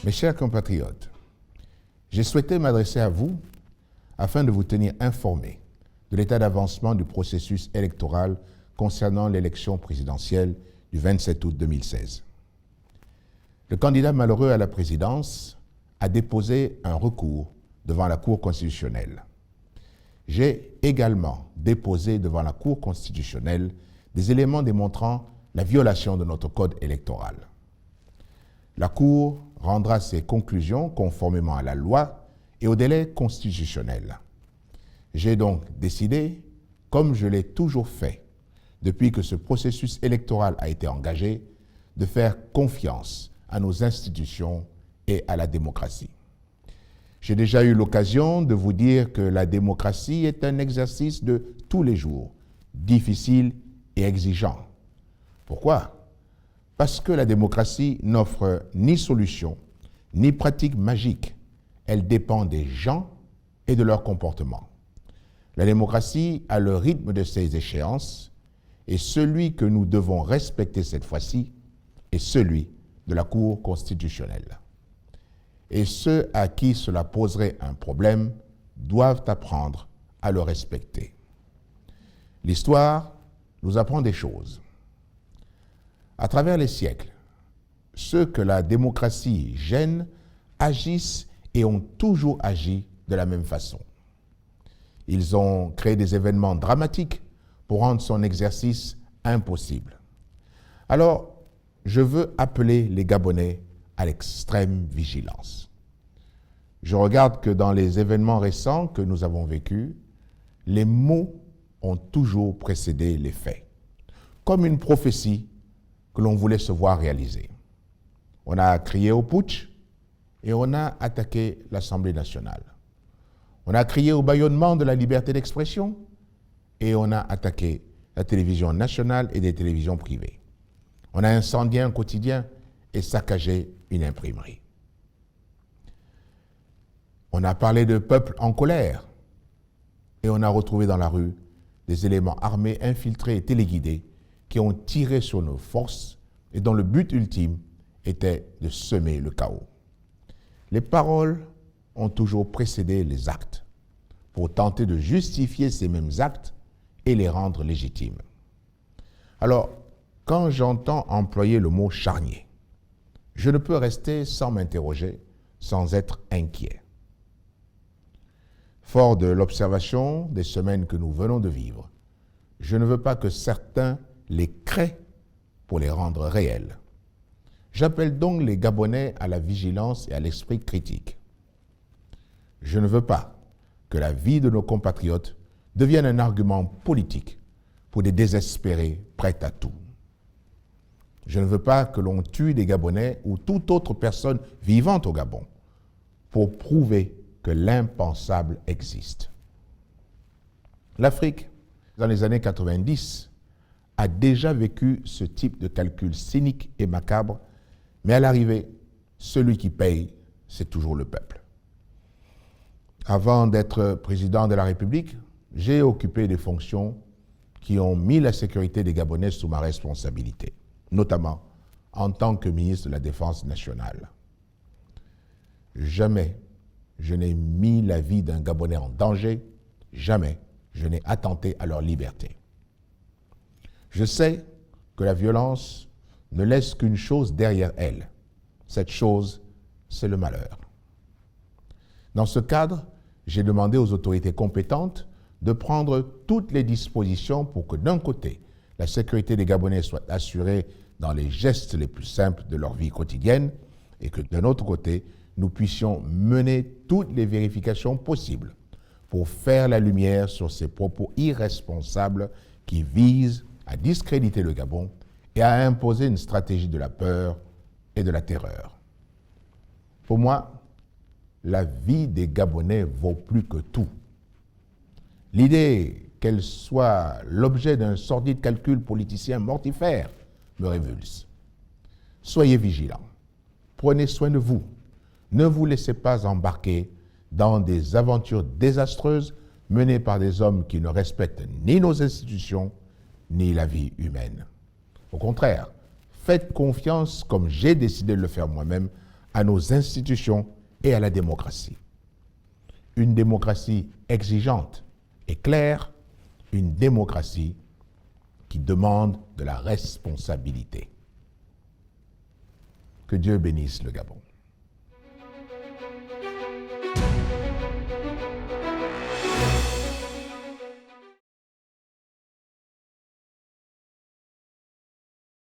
Mes chers compatriotes, j'ai souhaité m'adresser à vous afin de vous tenir informés de l'état d'avancement du processus électoral concernant l'élection présidentielle du 27 août 2016. Le candidat malheureux à la présidence a déposé un recours devant la Cour constitutionnelle. J'ai également déposé devant la Cour constitutionnelle des éléments démontrant la violation de notre code électoral. La Cour rendra ses conclusions conformément à la loi et au délai constitutionnel. J'ai donc décidé, comme je l'ai toujours fait depuis que ce processus électoral a été engagé, de faire confiance à nos institutions et à la démocratie. J'ai déjà eu l'occasion de vous dire que la démocratie est un exercice de tous les jours, difficile et exigeant. Pourquoi ? Parce que la démocratie n'offre ni solution, ni pratique magique. Elle dépend des gens et de leur comportement. La démocratie a le rythme de ses échéances et celui que nous devons respecter cette fois-ci est celui de la Cour constitutionnelle. Et ceux à qui cela poserait un problème doivent apprendre à le respecter. L'histoire nous apprend des choses. À travers les siècles, ceux que la démocratie gêne agissent et ont toujours agi de la même façon. Ils ont créé des événements dramatiques pour rendre son exercice impossible. Alors, je veux appeler les Gabonais à l'extrême vigilance. Je regarde que dans les événements récents que nous avons vécus, les mots ont toujours précédé les faits, comme une prophétie que l'on voulait se voir réaliser. On a crié au putsch et on a attaqué l'Assemblée nationale. On a crié au bâillonnement de la liberté d'expression et on a attaqué la télévision nationale et des télévisions privées. On a incendié un quotidien et saccagé une imprimerie. On a parlé de peuple en colère et on a retrouvé dans la rue des éléments armés infiltrés et téléguidés qui ont tiré sur nos forces et dont le but ultime était de semer le chaos. Les paroles ont toujours précédé les actes pour tenter de justifier ces mêmes actes et les rendre légitimes. Alors, quand j'entends employer le mot charnier, je ne peux rester sans m'interroger, sans être inquiet. Fort de l'observation des semaines que nous venons de vivre, je ne veux pas que certains les créent pour les rendre réels. J'appelle donc les Gabonais à la vigilance et à l'esprit critique. Je ne veux pas que la vie de nos compatriotes devienne un argument politique pour des désespérés prêts à tout. Je ne veux pas que l'on tue des Gabonais ou toute autre personne vivante au Gabon pour prouver que l'impensable existe. L'Afrique, dans les années 90, a déjà vécu ce type de calcul cynique et macabre, mais à l'arrivée, celui qui paye, c'est toujours le peuple. Avant d'être président de la République, j'ai occupé des fonctions qui ont mis la sécurité des Gabonais sous ma responsabilité, notamment en tant que ministre de la Défense nationale. Jamais je n'ai mis la vie d'un Gabonais en danger, jamais je n'ai attenté à leur liberté. Je sais que la violence ne laisse qu'une chose derrière elle. Cette chose, c'est le malheur. Dans ce cadre, j'ai demandé aux autorités compétentes de prendre toutes les dispositions pour que d'un côté, la sécurité des Gabonais soit assurée dans les gestes les plus simples de leur vie quotidienne et que d'un autre côté, nous puissions mener toutes les vérifications possibles pour faire la lumière sur ces propos irresponsables qui visent à discréditer le Gabon et à imposer une stratégie de la peur et de la terreur. Pour moi, la vie des Gabonais vaut plus que tout. L'idée qu'elle soit l'objet d'un sordide calcul politicien mortifère me révulse. Soyez vigilants, prenez soin de vous, ne vous laissez pas embarquer dans des aventures désastreuses menées par des hommes qui ne respectent ni nos institutions, ni la vie humaine. Au contraire, faites confiance, comme j'ai décidé de le faire moi-même, à nos institutions et à la démocratie. Une démocratie exigeante et claire, une démocratie qui demande de la responsabilité. Que Dieu bénisse le Gabon.